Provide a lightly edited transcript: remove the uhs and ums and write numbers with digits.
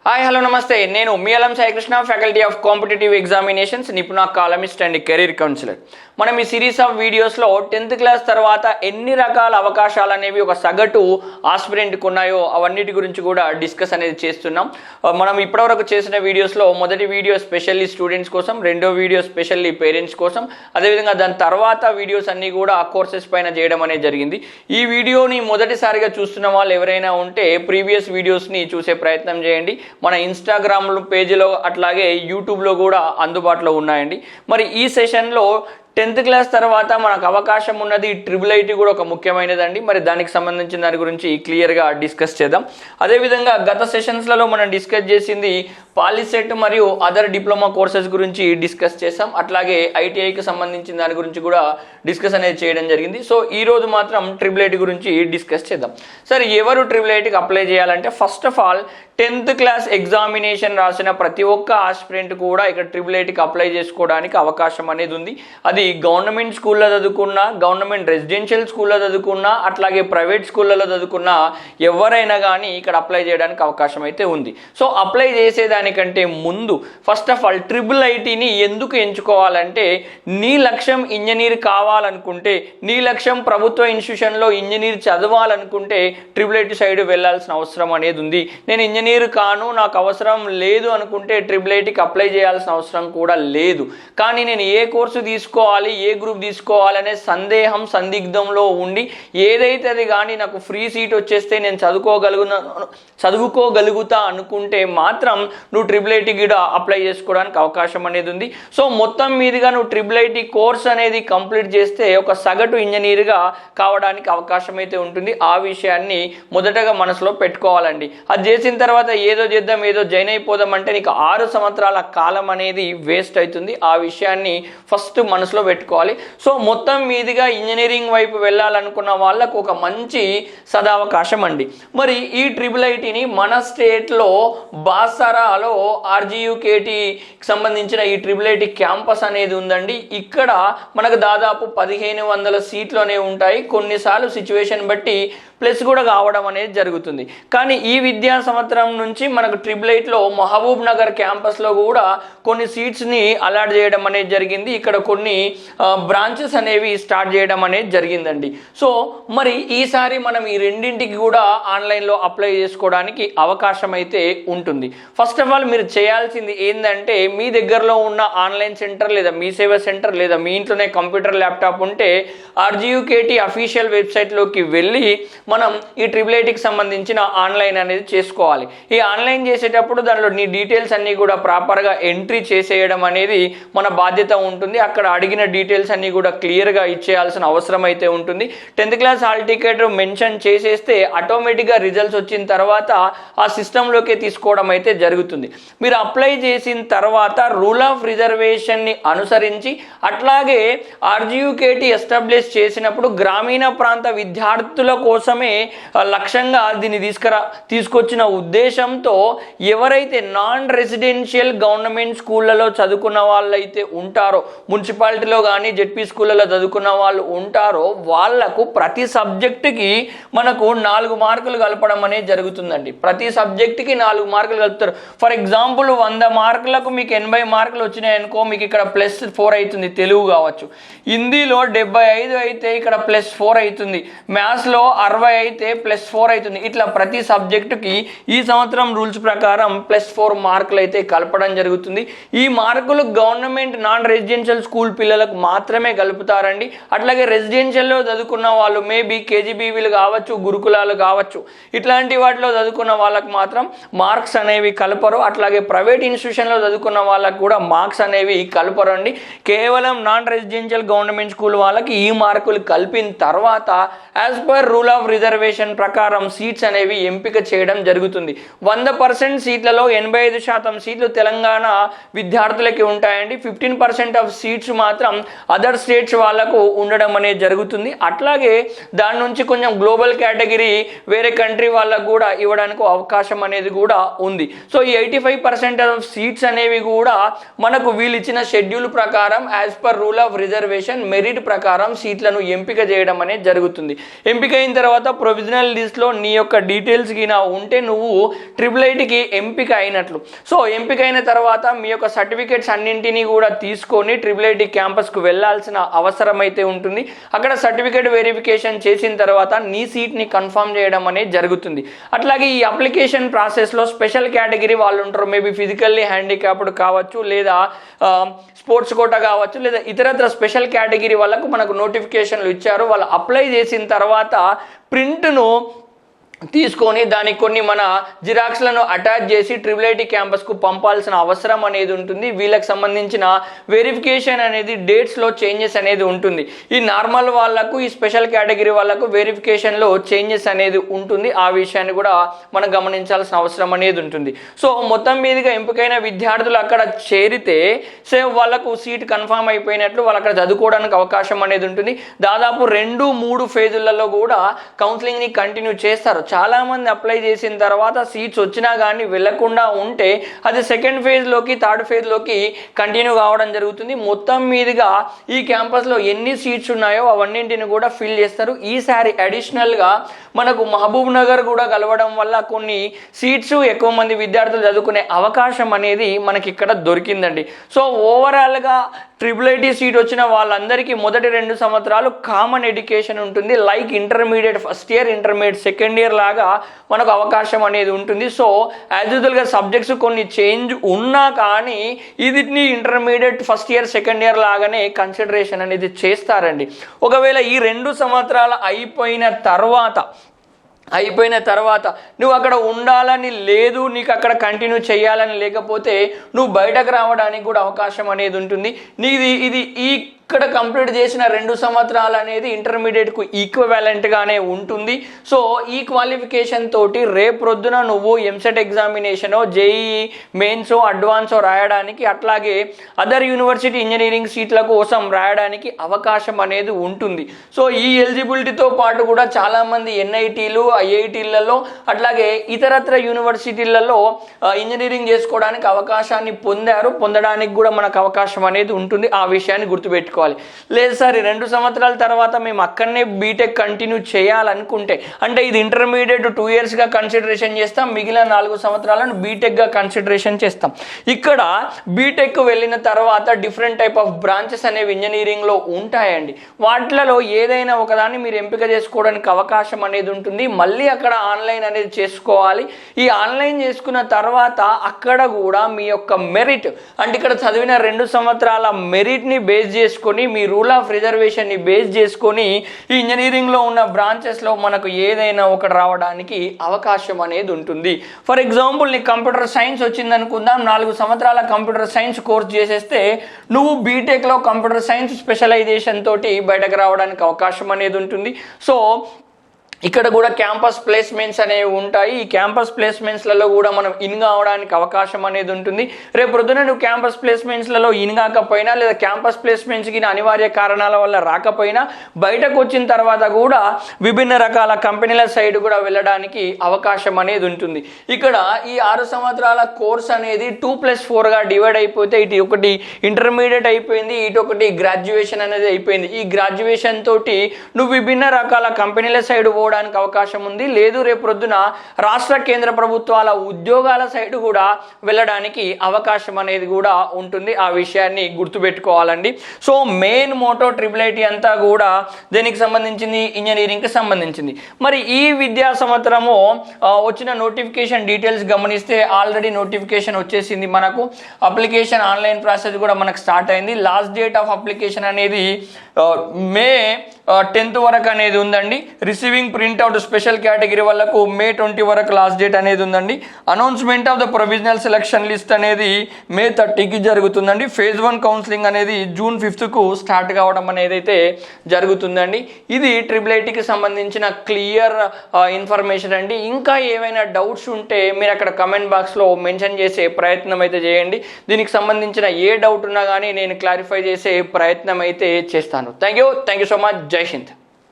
Hi hello నమస్తే నేను మీ Alam Sai Krishna faculty of competitive examinations నిపుణ కాలమిస్ట్ అండ్ కెరీర్ కౌన్సిలర్. మనం ఈ సిరీస్ ఆఫ్ వీడియోస్లో 10th క్లాస్ తర్వాత ఎన్ని రకాల అవకాశాలు అనేవి ఒక సగటు ఆస్పిరెంట్కి ఉన్నాయో అవన్నిటి గురించి కూడా డిస్కస్ అనేది చేస్తున్నాం. మనం ఇప్పటివరకు చేసిన వీడియోస్లో మొదటి వీడియో స్పెషల్లీ స్టూడెంట్స్ కోసం, రెండో వీడియో స్పెషల్లీ పేరెంట్స్ కోసం, అదేవిధంగా దాని తర్వాత వీడియోస్ అన్నీ కూడా కోర్సెస్ పైన చేయడం అనేది జరిగింది. ఈ వీడియోని మొదటిసారిగా చూస్తున్న వాళ్ళు ఎవరైనా ఉంటే ప్రీవియస్ వీడియోస్ని చూసే ప్రయత్నం చేయండి. మన ఇన్స్టాగ్రామ్ పేజీలో అట్లాగే యూట్యూబ్లో కూడా అందుబాటులో ఉన్నాయండి. మరి ఈ సెషన్లో 10th క్లాస్ తర్వాత మనకు అవకాశం ఉన్నది IIIT కూడా ఒక ముఖ్యమైనదండి. మరి దానికి సంబంధించిన దాని గురించి క్లియర్గా డిస్కస్ చేద్దాం. అదేవిధంగా గత సెషన్స్లలో మనం డిస్కస్ చేసింది పాలిసెట్ మరియు అదర్ డిప్లొమా కోర్సెస్ గురించి డిస్కస్ చేసాం. అట్లాగే ITIకి సంబంధించిన దాని గురించి కూడా డిస్కస్ అనేది చేయడం జరిగింది. సో ఈరోజు మాత్రం IIIT గురించి డిస్కస్ చేద్దాం. సరే, ఎవరు IIITకి అప్లై చేయాలంటే first of all 10th class examination రాసిన ప్రతి ఒక్క ఆస్పిరెంట్ కూడా ఇక్కడ IIITకి అప్లై చేసుకోవడానికి అవకాశం అనేది ఉంది. అది గవర్నమెంట్ స్కూల్లో చదువుకున్నా, గవర్నమెంట్ రెసిడెన్షియల్ స్కూల్లో చదువుకున్నా, అట్లాగే ప్రైవేట్ స్కూళ్ళలో చదువుకున్నా ఎవరైనా కానీ ఇక్కడ అప్లై చేయడానికి అవకాశం అయితే ఉంది. సో అప్లై చేసేదానికంటే ముందు ఫస్ట్ ఆఫ్ ఆల్ IIITని ఎందుకు ఎంచుకోవాలంటే, నీ లక్ష్యం ఇంజనీర్ కావాలనుకుంటే, నీ లక్ష్యం ప్రభుత్వ ఇన్స్టిట్యూషన్లో ఇంజనీర్ చదవాలనుకుంటే IIIT సైడ్ వెళ్ళాల్సిన అవసరం అనేది ఉంది. నేను ఇంజనీర్ కాను, నాకు అవసరం లేదు అనుకుంటే IIITకి అప్లై చేయాల్సిన అవసరం కూడా లేదు. కానీ నేను ఏ కోర్సు తీసుకోవాలి, ఏ గ్రూప్ తీసుకోవాలనే సందిగ్ధంలో ఉండి ఏదైతే అది కానీ నాకు ఫ్రీ సీట్ వచ్చేస్తే నేను చదువుకోగలుగుతా అనుకుంటే మాత్రం నువ్వు IIIT కూడా అప్లై చేసుకోవడానికి అవకాశం అనేది ఉంది. సో మొత్తం మీదుగా నువ్వు IIIT కోర్స్ అనేది కంప్లీట్ చేస్తే ఒక సగటు ఇంజనీర్గా కావడానికి అవకాశం అయితే ఉంటుంది. ఆ విషయాన్ని మొదటగా మనసులో పెట్టుకోవాలండి. అది చేసిన తర్వాత ఏదో చేద్దాం, ఏదో జాయిన్ అయిపోదాం అంటే నీకు 6 సంవత్సరాల కాలం అనేది వేస్ట్ అవుతుంది. ఆ విషయాన్ని ఫస్ట్ మనసులో పెట్టుకోవాలి. సో మొత్తం మీదుగా ఇంజనీరింగ్ వైపు వెళ్ళాలనుకున్న వాళ్ళకు ఒక మంచి సదావకాశం అండి. మరి ఈ IIITని మన స్టేట్లో బాసరాలో RGUKTకి సంబంధించిన ఈ IIIT క్యాంపస్ అనేది ఉందండి. ఇక్కడ మనకు దాదాపు 1500 సీట్లోనే ఉంటాయి. కొన్నిసార్లు సిచ్యువేషన్ బట్టి ప్లస్ కూడా కావడం అనేది జరుగుతుంది. కానీ ఈ విద్యా సంవత్సరం నుంచి మనకు IIITలో మహబూబ్ నగర్ క్యాంపస్లో కూడా కొన్ని సీట్స్ని అలాట్ చేయడం అనేది జరిగింది. ఇక్కడ కొన్ని బ్రాంచెస్ అనేవి స్టార్ట్ చేయడం అనేది జరిగిందండి. సో మరి ఈసారి మనం ఈ రెండింటికి కూడా ఆన్లైన్లో అప్లై చేసుకోవడానికి అవకాశం అయితే ఉంటుంది. ఫస్ట్ ఆఫ్ ఆల్ మీరు చేయాల్సింది ఏంటంటే, మీ దగ్గరలో ఉన్న ఆన్లైన్ సెంటర్ లేదా మీ సేవ సెంటర్ లేదా మీ ఇంట్లోనే కంప్యూటర్ ల్యాప్టాప్ ఉంటే RGUKT అఫీషియల్ వెబ్సైట్లోకి వెళ్ళి మనం ఈ IIITకి సంబంధించిన ఆన్లైన్ అనేది చేసుకోవాలి. ఈ ఆన్లైన్ చేసేటప్పుడు దానిలో నీ డీటెయిల్స్ అన్నీ కూడా ప్రాపర్గా ఎంట్రీ చేసేయడం అనేది మన బాధ్యత ఉంటుంది. అక్కడ అడిగిన డీటెయిల్స్ అన్నీ కూడా క్లియర్గా ఇచ్చేయాల్సిన అవసరం అయితే ఉంటుంది. 10th class hall ticket mention చేసేస్తే ఆటోమేటిక్గా రిజల్ట్స్ వచ్చిన తర్వాత ఆ సిస్టంలోకి తీసుకోవడం అయితే జరుగుతుంది. మీరు అప్లై చేసిన తర్వాత రూల్ ఆఫ్ రిజర్వేషన్ని అనుసరించి అట్లాగే RGUKT ఎస్టాబ్లిష్ చేసినప్పుడు గ్రామీణ ప్రాంత విద్యార్థుల కోసమే లక్ష్యంగా దీన్ని తీసుకొచ్చిన ఉద్దేశంతో ఎవరైతే నాన్ రెసిడెన్షియల్ గవర్నమెంట్ స్కూళ్ళలో చదువుకున్న వాళ్ళైతే ఉంటారో, మున్సిపాలిటీలో కానీ జెడ్పీ స్కూళ్ళలో చదువుకున్న వాళ్ళు ఉంటారో వాళ్లకు ప్రతి సబ్జెక్టుకి మనకు 4 మార్కులు కలపడం అనేది జరుగుతుందండి. ప్రతి సబ్జెక్టుకి 4 మార్కులు కలుపుతారు. ఫర్ ఎగ్జాంపుల్ 100 మార్కులకు మీకు 80 మార్కులు వచ్చినాయనుకో, మీకు ఇక్కడ +4 అవుతుంది. తెలుగు కావచ్చు. హిందీలో 75 అయితే ఇక్కడ +4 అవుతుంది. మ్యాథ్స్లో 60 అయితే +4 అవుతుంది. ఇట్లా ప్రతి సబ్జెక్టుకి ఈ సంవత్సరం రూల్స్ ప్రకారం +4 మార్కులు అయితే కలపడం జరుగుతుంది. ఈ మార్కులు గవర్నమెంట్ నాన్ రెసిడెన్షియల్ స్కూల్ పిల్లలకు మాత్రమే కలుపుతారండి. అట్లాగే రెసిడెన్షియల్లో చదువుకున్న వాళ్ళు మేబీ KGBVలు కావచ్చు, గురుకులాలు కావచ్చు, ఇట్లాంటి వాటిలో చదువుకున్న వాళ్ళకు మాత్రం మార్క్స్ అనేవి కలపరు. అట్లాగే ప్రైవేట్ ఇన్స్టిట్యూషన్లో చదువుకున్న వాళ్ళకు కూడా మార్క్స్ అనేవి కలపరండి. కేవలం నాన్ రెసిడెన్షియల్ గవర్నమెంట్ స్కూల్ వాళ్ళకి ఈ మార్కులు కలిపిన తర్వాత as per rule of reservation ప్రకారం సీట్స్ అనేవి ఎంపిక చేయడం జరుగుతుంది. 100% సీట్లలో 85% సీట్లు తెలంగాణ విద్యార్థులకి ఉంటాయండి. 15% ఆఫ్ సీట్స్ మాత్రం అదర్ స్టేట్స్ వాళ్ళకు ఉండడం అనేది జరుగుతుంది. అట్లాగే దాని నుంచి కొంచెం గ్లోబల్ కేటగిరీ వేరే కంట్రీ వాళ్ళకు కూడా ఇవ్వడానికి అవకాశం అనేది కూడా ఉంది. సో ఈ 85% ఆఫ్ సీట్స్ అనేవి కూడా మనకు వీళ్ళు ఇచ్చిన షెడ్యూల్ ప్రకారం as per rule of reservation merit ప్రకారం సీట్లను ఎంపిక చేయడం అనేది జరుగుతుంది. ఎంపిక అయిన తర్వాత తర్వాత ప్రొవిజనల్ లిస్ట్లో నీ యొక్క డీటెయిల్స్ గినా ఉంటే నువ్వు IIITకి ఎంపిక అయినట్లు. సో ఎంపిక అయిన తర్వాత మీ యొక్క సర్టిఫికేట్స్ అన్నింటినీ కూడా తీసుకొని IIIT క్యాంపస్కు వెళ్ళాల్సిన అవసరం అయితే ఉంటుంది. అక్కడ సర్టిఫికేట్ వెరిఫికేషన్ చేసిన తర్వాత నీ సీట్ని కన్ఫర్మ్ చేయడం అనేది జరుగుతుంది. అట్లాగే ఈ అప్లికేషన్ ప్రాసెస్లో స్పెషల్ కేటగిరీ వాళ్ళు ఉంటారు, మేబీ ఫిజికల్లీ హ్యాండిక్యాప్డ్ కావచ్చు, లేదా స్పోర్ట్స్ కోటా కావచ్చు, లేదా ఇతరత్ర స్పెషల్ కేటగిరీ వాళ్ళకు మనకు నోటిఫికేషన్లు ఇచ్చారు. వాళ్ళు అప్లై చేసిన తర్వాత ప్రింట్ను తీసుకొని దానికి కొన్ని మన జిరాక్స్లను అటాచ్ చేసి IIIT క్యాంపస్కు పంపాల్సిన అవసరం అనేది ఉంటుంది. వీళ్ళకి సంబంధించిన వెరిఫికేషన్ అనేది డేట్స్లో చేంజెస్ అనేది ఉంటుంది. ఈ నార్మల్ వాళ్ళకు, ఈ స్పెషల్ కేటగిరీ వాళ్ళకు వెరిఫికేషన్లో చేంజెస్ అనేది ఉంటుంది. ఆ విషయాన్ని కూడా మనం గమనించాల్సిన అవసరం అనేది ఉంటుంది. సో మొత్తం మీదుగా ఎంపికైన విద్యార్థులు అక్కడ చేరితే వాళ్ళకు సీట్ కన్ఫర్మ్ అయిపోయినట్లు, వాళ్ళు అక్కడ చదువుకోవడానికి అవకాశం అనేది ఉంటుంది. దాదాపు 2-3 ఫేజులలో కూడా కౌన్సిలింగ్ని కంటిన్యూ చేస్తారు. చాలామంది అప్లై చేసిన తర్వాత సీట్స్ వచ్చినా కానీ వెళ్ళకుండా ఉంటే అది సెకండ్ ఫేజ్లోకి, థర్డ్ ఫేజ్లోకి కంటిన్యూ కావడం జరుగుతుంది. మొత్తం మీదుగా ఈ క్యాంపస్లో ఎన్ని సీట్స్ ఉన్నాయో అవన్నింటిని కూడా ఫిల్ చేస్తారు. ఈసారి అడిషనల్గా మనకు మహబూబ్ నగర్ కూడా కలవడం వల్ల కొన్ని సీట్స్ ఎక్కువ మంది విద్యార్థులు చదువుకునే అవకాశం అనేది మనకి ఇక్కడ దొరికిందండి. సో ఓవరాల్గా IIIT సీట్ వచ్చిన వాళ్ళందరికీ మొదటి 2 సంవత్సరాలు కామన్ ఎడ్యుకేషన్ ఉంటుంది. Like intermediate first year, intermediate second year లాగా మనకు అవకాశం అనేది ఉంటుంది. సో యాజ్ యూజువల్గా సబ్జెక్ట్స్ కొన్ని చేంజ్ ఉన్నా కానీ ఇది intermediate first year, second year లాగానే కన్సిడరేషన్ అనేది చేస్తారండి. ఒకవేళ ఈ 2 సంవత్సరాలు అయిపోయిన తర్వాత నువ్వు అక్కడ ఉండాలని లేదు, నీకు అక్కడ కంటిన్యూ చేయాలని లేకపోతే నువ్వు బయటకు రావడానికి కూడా అవకాశం అనేది ఉంటుంది. ఇది ఇక్కడ కంప్లీట్ చేసిన 2 సంవత్సరాలు అనేది ఇంటర్మీడియట్కు ఈక్వివాలెంట్గానే ఉంటుంది. సో ఈ క్వాలిఫికేషన్ తోటి రేపొద్దున నువ్వు ఎంసెట్ ఎగ్జామినేషనో, జేఈఈ మెయిన్సో, అడ్వాన్సో రాయడానికి, అట్లాగే అదర్ యూనివర్సిటీ ఇంజనీరింగ్ సీట్ల కోసం రాయడానికి అవకాశం అనేది ఉంటుంది. సో ఈ ఎలిజిబిలిటీతో పాటు కూడా చాలామంది ఎన్ఐటీలు, ఐఐటీలలో, అట్లాగే ఇతరత్ర యూనివర్సిటీలలో ఇంజనీరింగ్ చేసుకోవడానికి అవకాశాన్ని పొందడానికి కూడా మనకు అవకాశం అనేది ఉంటుంది. ఆ విషయాన్ని గుర్తుపెట్టుకోవాలి. లేదు సార్ 2 సంవత్సరాల తర్వాత మేము అక్కడనే బీటెక్ కంటిన్యూ చేయాలనుకుంటే, అంటే ఇది ఇంటర్మీడియట్ 2 ఇయర్స్గా కన్సిడరేషన్ చేస్తాం, మిగిలిన 4 సంవత్సరాలను బీటెక్గా కన్సిడరేషన్ చేస్తాం. ఇక్కడ బీటెక్ వెళ్ళిన తర్వాత డిఫరెంట్ టైప్ ఆఫ్ బ్రాంచెస్ అనేవి ఇంజనీరింగ్లో ఉంటాయండి. వాటిలలో ఏదైనా ఒకదాన్ని మీరు ఎంపిక చేసుకోవడానికి అవకాశం అనేది ఉంటుంది. మళ్ళీ అక్కడ ఆన్లైన్ అనేది చేసుకోవాలి. ఈ ఆన్లైన్ చేసుకున్న తర్వాత అక్కడ కూడా మీ యొక్క మెరిట్, అంటే ఇక్కడ చదివిన 2 సంవత్సరాల మెరిట్ని బేస్ చేసుకొని, మీ రూల్ ఆఫ్ రిజర్వేషన్ని బేస్ చేసుకొని ఈ ఇంజనీరింగ్లో ఉన్న బ్రాంచెస్లో మనకు ఏదైనా ఒకటి రావడానికి అవకాశం అనేది ఉంటుంది. ఫర్ ఎగ్జాంపుల్ నీకు కంప్యూటర్ సైన్స్ వచ్చింది అనుకుందాం, 4 సంవత్సరాల కంప్యూటర్ సైన్స్ కోర్స్ చేసేస్తే నువ్వు బీటెక్లో కంప్యూటర్ సైన్స్ స్పెషలైజేషన్ తోటి బయటకు రావడానికి అవకాశం అనేది ఉంటుంది. సో ఇక్కడ కూడా క్యాంపస్ ప్లేస్మెంట్స్ అనేవి ఉంటాయి. ఈ క్యాంపస్ ప్లేస్మెంట్స్లలో కూడా మనం ఇన్ కావడానికి అవకాశం అనేది ఉంటుంది. రేపు పొద్దున నువ్వు క్యాంపస్ ప్లేస్మెంట్స్లలో ఇన్ కాకపోయినా, లేదా క్యాంపస్ ప్లేస్మెంట్స్కి అనివార్య కారణాల వల్ల రాకపోయినా, బయటకు వచ్చిన తర్వాత కూడా విభిన్న రకాల కంపెనీల సైడ్ కూడా వెళ్ళడానికి అవకాశం అనేది ఉంటుంది. ఇక్కడ ఈ 6 సంవత్సరాల కోర్స్ అనేది 2+4గా డివైడ్ అయిపోతే, ఇటు ఒకటి ఇంటర్మీడియట్ అయిపోయింది, ఇటు ఒకటి గ్రాడ్యుయేషన్ అనేది అయిపోయింది. ఈ గ్రాడ్యుయేషన్ తోటి నువ్వు విభిన్న రకాల కంపెనీల సైడ్ పోవడానికి అవకాశం ఉంది. లేదు రేపు పొద్దున రాష్ట్ర కేంద్ర ప్రభుత్వాల ఉద్యోగాల సైడ్ కూడా వెళ్ళడానికి అవకాశం అనేది కూడా ఉంటుంది. ఆ విషయాన్ని గుర్తుపెట్టుకోవాలండి. సో మెయిన్ మోటో IIIT అంతా కూడా దేనికి సంబంధించింది? ఇంజనీరింగ్కి సంబంధించింది. మరి ఈ విద్యా సంవత్సరము వచ్చిన నోటిఫికేషన్ డీటెయిల్స్ గమనిస్తే ఆల్రెడీ నోటిఫికేషన్ వచ్చేసింది. మనకు అప్లికేషన్ ఆన్లైన్ ప్రాసెస్ కూడా మనకు స్టార్ట్ అయింది. లాస్ట్ డేట్ ఆఫ్ అప్లికేషన్ అనేది మే 10th వరకు అనేది ఉందండి. రిసీవింగ్ ప్రింట్అవుట్ స్పెషల్ కేటగిరీ వాళ్ళకు మే 20 వరకు లాస్ట్ డేట్ అనేది ఉందండి. Announcement of the provisional selection list అనేది మే 30కి జరుగుతుందండి. ఫేజ్ 1 కౌన్సిలింగ్ అనేది జూన్ 5కు స్టార్ట్ కావడం అనేది అయితే జరుగుతుందండి. ఇది IIITకి సంబంధించిన క్లియర్ ఇన్ఫర్మేషన్ అండి. ఇంకా ఏవైనా డౌట్స్ ఉంటే మీరు అక్కడ కమెంట్ బాక్స్లో మెన్షన్ చేసే ప్రయత్నం అయితే చేయండి. దీనికి సంబంధించిన ఏ డౌట్ ఉన్నా కానీ నేను క్లారిఫై చేసే ప్రయత్నం అయితే చేస్తాను. Thank you so much. జై హింద్.